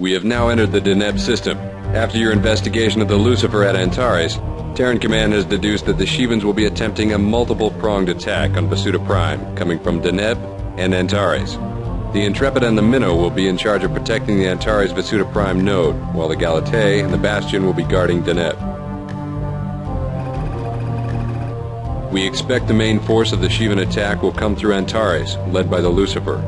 We have now entered the Deneb system. After your investigation of the Lucifer at Antares, Terran Command has deduced that the Shivans will be attempting a multiple-pronged attack on Vasuta Prime, coming from Deneb and Antares. The Intrepid and the Minnow will be in charge of protecting the Antares Vasuta Prime node, while the Galatei and the Bastion will be guarding Deneb. We expect the main force of the Shivan attack will come through Antares, led by the Lucifer.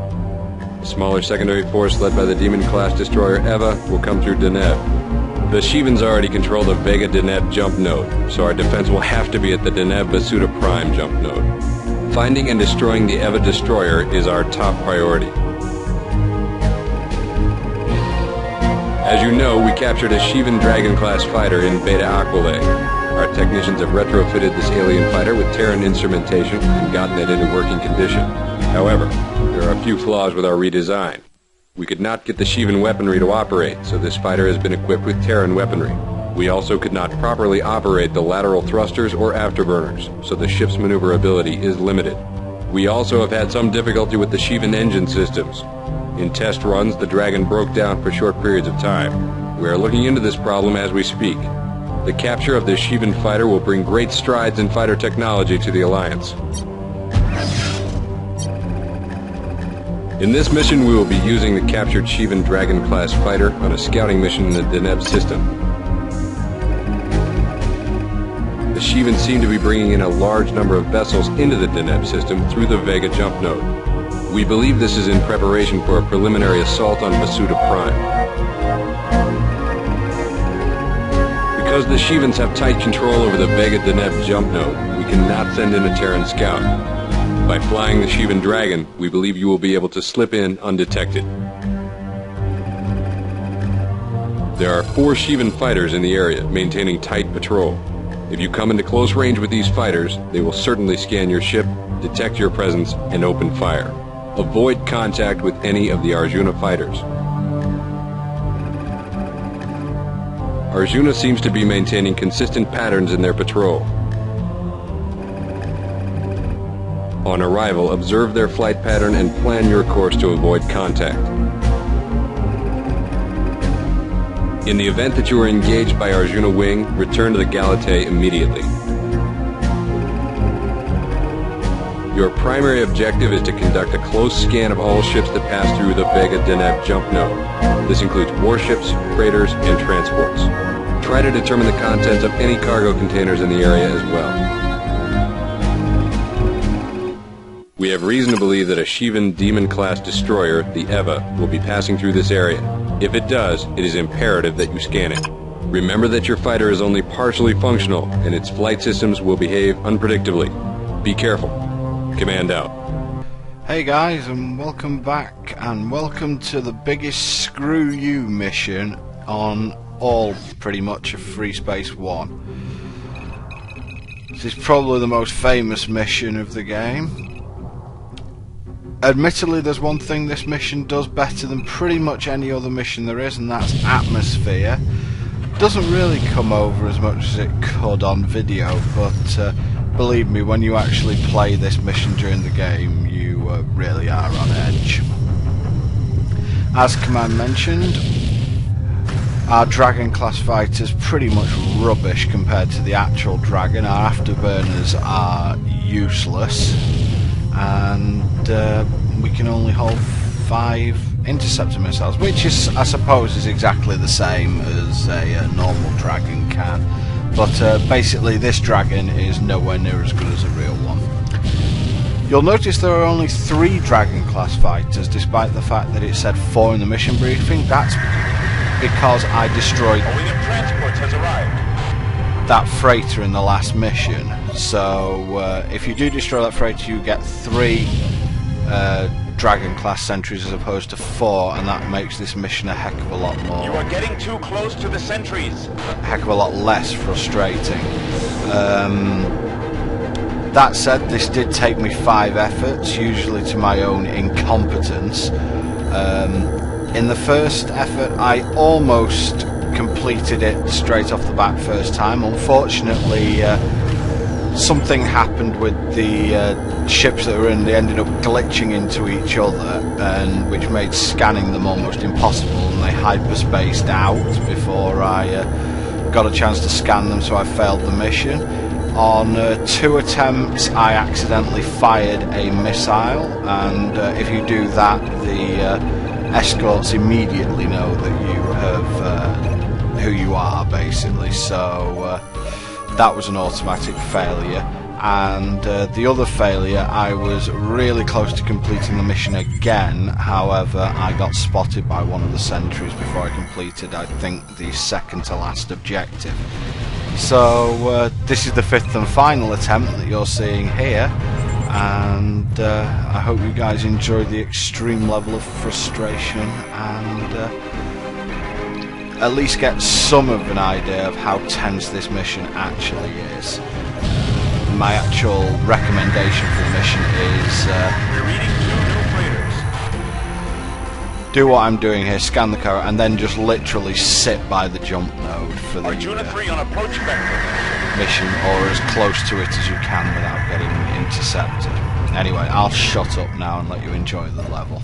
A smaller secondary force led by the Demon-class destroyer Eva will come through Deneb. The Shivans already control the Vega Deneb jump node, so our defense will have to be at the Deneb Vasuta Prime jump node. Finding and destroying the Eva destroyer is our top priority. As you know, we captured a Shivan Dragon-class fighter in Beta Aquila. Our technicians have retrofitted this alien fighter with Terran instrumentation and gotten it into working condition. However, there are a few flaws with our redesign. We could not get the Shivan weaponry to operate, so this fighter has been equipped with Terran weaponry. We also could not properly operate the lateral thrusters or afterburners, so the ship's maneuverability is limited. We also have had some difficulty with the Shivan engine systems. In test runs, the Dragon broke down for short periods of time. We are looking into this problem as we speak. The capture of this Shivan fighter will bring great strides in fighter technology to the Alliance. In this mission, we will be using the captured Shivan Dragon-class fighter on a scouting mission in the Deneb system. The Shivans seem to be bringing in a large number of vessels into the Deneb system through the Vega jump node. We believe this is in preparation for a preliminary assault on Vasuta Prime. Because the Shivans have tight control over the Vega Deneb jump node, we cannot send in a Terran scout. By flying the Shivan Dragon, we believe you will be able to slip in undetected. There are 4 Shivan fighters in the area, maintaining tight patrol. If you come into close range with these fighters, they will certainly scan your ship, detect your presence, and open fire. Avoid contact with any of the Arjuna fighters. Arjuna seems to be maintaining consistent patterns in their patrol. On arrival, observe their flight pattern and plan your course to avoid contact. In the event that you are engaged by Arjuna Wing, return to the Galatei immediately. Your primary objective is to conduct a close scan of all ships that pass through the Vega Deneb jump node. This includes warships, freighters, and transports. Try to determine the contents of any cargo containers in the area as well. We have reason to believe that a Shivan Demon-class destroyer, the Eva, will be passing through this area. If it does, it is imperative that you scan it. Remember that your fighter is only partially functional, and its flight systems will behave unpredictably. Be careful. Command out. Hey guys, and welcome back, and welcome to the biggest screw you mission on all, pretty much, of Freespace 1. This is probably the most famous mission of the game. Admittedly, there's one thing this mission does better than pretty much any other mission there is, and that's atmosphere. Doesn't really come over as much as it could on video, but believe me, when you actually play this mission during the game, you really are on edge. As Command mentioned, our Dragon class fighter's pretty much rubbish compared to the actual Dragon. Our afterburners are useless, and we can only hold 5 interceptor missiles, which is, I suppose, is exactly the same as a normal Dragon can. But basically this Dragon is nowhere near as good as a real one. You'll notice there are only 3 Dragon class fighters, despite the fact that it said 4 in the mission briefing. That's because I destroyed that freighter in the last mission. So if you do destroy that freighter, you get 3 Dragon class sentries as opposed to 4, and that makes this mission a heck of a lot more. You are getting too close to the sentries. A heck of a lot less frustrating. That said, this did take me 5 efforts, usually to my own incompetence. In the first effort, I almost completed it straight off the bat first time. Unfortunately, something happened with the ships that were in. They ended up glitching into each other, and which made scanning them almost impossible, and they hyperspaced out before I got a chance to scan them, so I failed the mission. On 2 attempts I accidentally fired a missile, and if you do that, the escorts immediately know that you have who you are, basically. So that was an automatic failure. And the other failure, I was really close to completing the mission again. However, I got spotted by one of the sentries before I completed, I think, the second to last objective. So this is the 5th and final attempt that you're seeing here, and I hope you guys enjoyed the extreme level of frustration and at least get some of an idea of how tense this mission actually is. My actual recommendation for the mission is We're reading 2 new freighters. do what I'm doing here, scan the code, and then just literally sit by the jump node for the Arjuna 3 on approach vector. mission, or as close to it as you can without getting intercepted. Anyway, I'll shut up now and let you enjoy the level.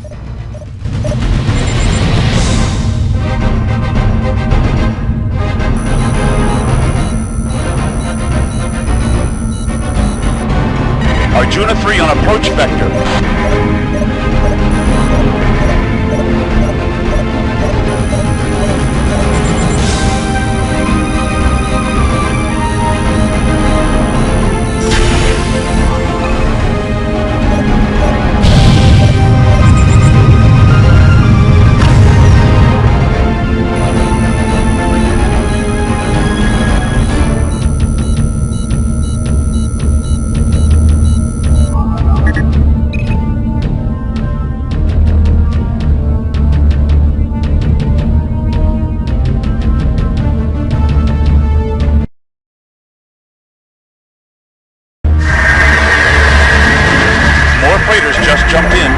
Arjuna 3 on approach vector. Just jumped in.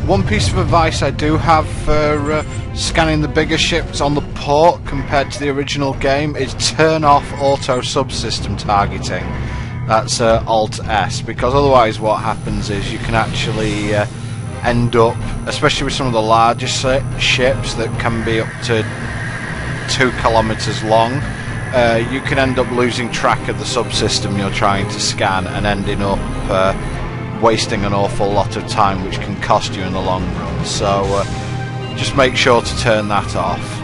One piece of advice I do have for scanning the bigger ships on the port compared to the original game is turn off auto subsystem targeting. That's Alt-S, because otherwise what happens is you can actually end up, especially with some of the larger ships that can be up to 2 kilometers long, you can end up losing track of the subsystem you're trying to scan and ending up wasting an awful lot of time, which can cost you in the long run. So just make sure to turn that off.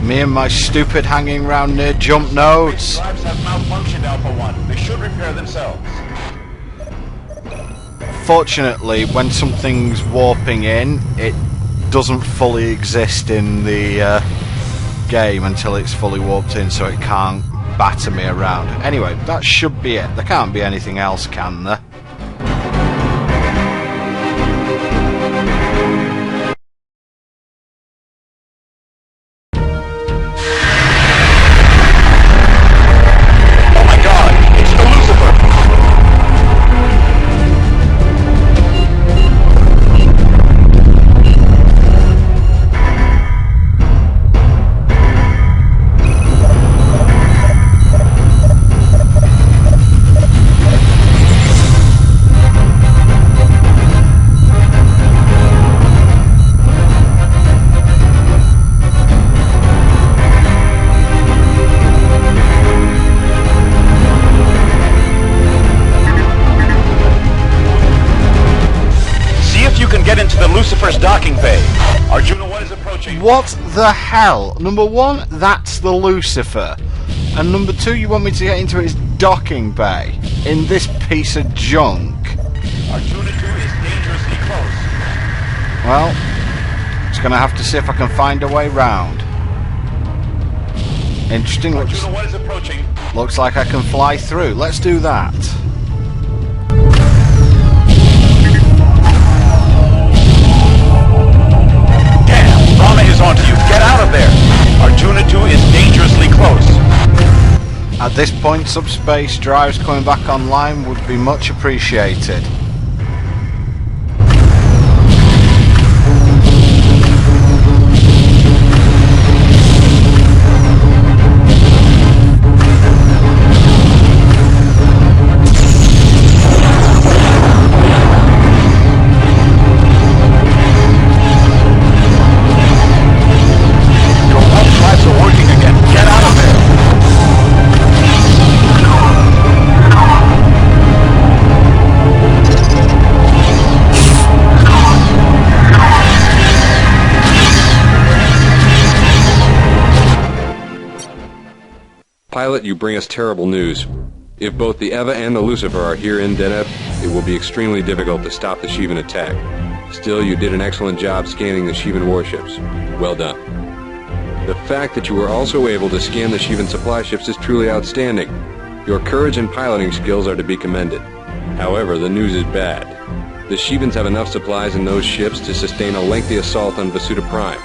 Me and my stupid hanging round near jump nodes. Drives have malfunctioned, Alpha 1. They should repair themselves. Fortunately, when something's warping in, it doesn't fully exist in the game until it's fully warped in, so it can't batter me around. Anyway, that should be it. There can't be anything else, can there? Lucifer's docking bay. Arjuna 1 is approaching. What the hell? Number one, that's the Lucifer. And number two, you want me to get into its docking bay in this piece of junk? Arjuna 2 is dangerously close. Well, just gonna have to see if I can find a way round. Interesting. Arjuna 1 is approaching. Looks like I can fly through. Let's do that. Damn, Rama is onto you. Get out of there. Arjuna 2 is dangerously close. At this point, subspace drives coming back online would be much appreciated. Pilot, you bring us terrible news. If both the Eva and the Lucifer are here in Deneb, it will be extremely difficult to stop the Shivan attack. Still, you did an excellent job scanning the Shivan warships. Well done. The fact that you were also able to scan the Shivan supply ships is truly outstanding. Your courage and piloting skills are to be commended. However, the news is bad. The Shivans have enough supplies in those ships to sustain a lengthy assault on Vasuta Prime.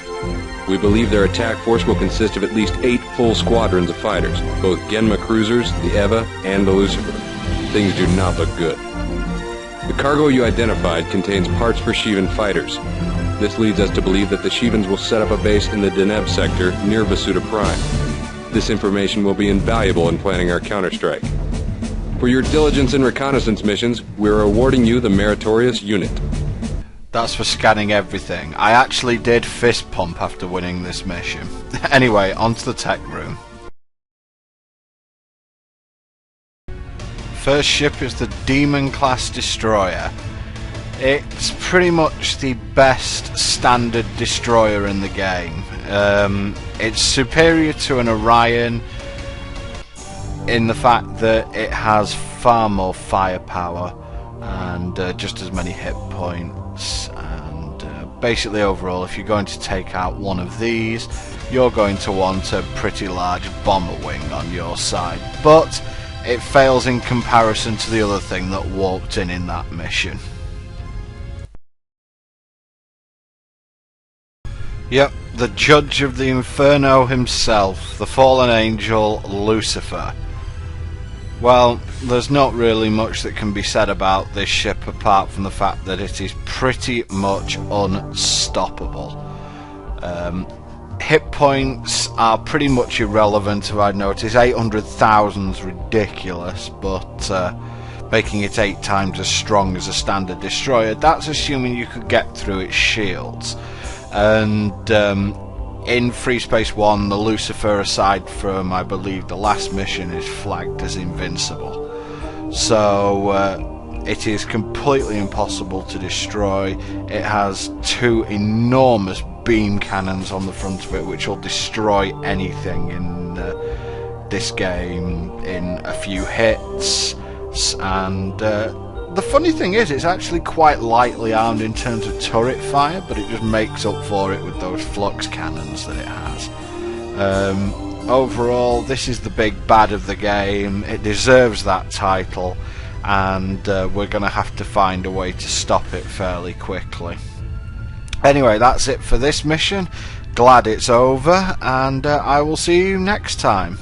We believe their attack force will consist of at least 8 full squadrons of fighters, both Genma cruisers, the Eva, and the Lucifer. Things do not look good. The cargo you identified contains parts for Shivan fighters. This leads us to believe that the Shivans will set up a base in the Deneb sector near Vasuta Prime. This information will be invaluable in planning our counterstrike. For your diligence in reconnaissance missions, we're awarding you the meritorious unit. That's for scanning everything. I actually did fist pump after winning this mission. Anyway, onto the tech room. First ship is the Demon class destroyer. It's pretty much the best standard destroyer in the game. It's superior to an Orion in the fact that it has far more firepower and just as many hit points, and basically overall, if you're going to take out one of these, you're going to want a pretty large bomber wing on your side, but it fails in comparison to the other thing that walked in that mission. Yep, the judge of the Inferno himself, the fallen angel Lucifer. Well, there's not really much that can be said about this ship apart from the fact that it is pretty much unstoppable. Hit points are pretty much irrelevant, if I'd notice. 800,000 is ridiculous, but making it 8 times as strong as a standard destroyer, that's assuming you could get through its shields. And in Freespace 1, the Lucifer, aside from, I believe, the last mission, is flagged as invincible. So it is completely impossible to destroy. It has 2 enormous beam cannons on the front of it, which will destroy anything in this game in a few hits. And the funny thing is, it's actually quite lightly armed in terms of turret fire, but it just makes up for it with those flux cannons that it has. Overall, this is the big bad of the game. It deserves that title, and we're going to have to find a way to stop it fairly quickly. Anyway, that's it for this mission. Glad it's over, and I will see you next time.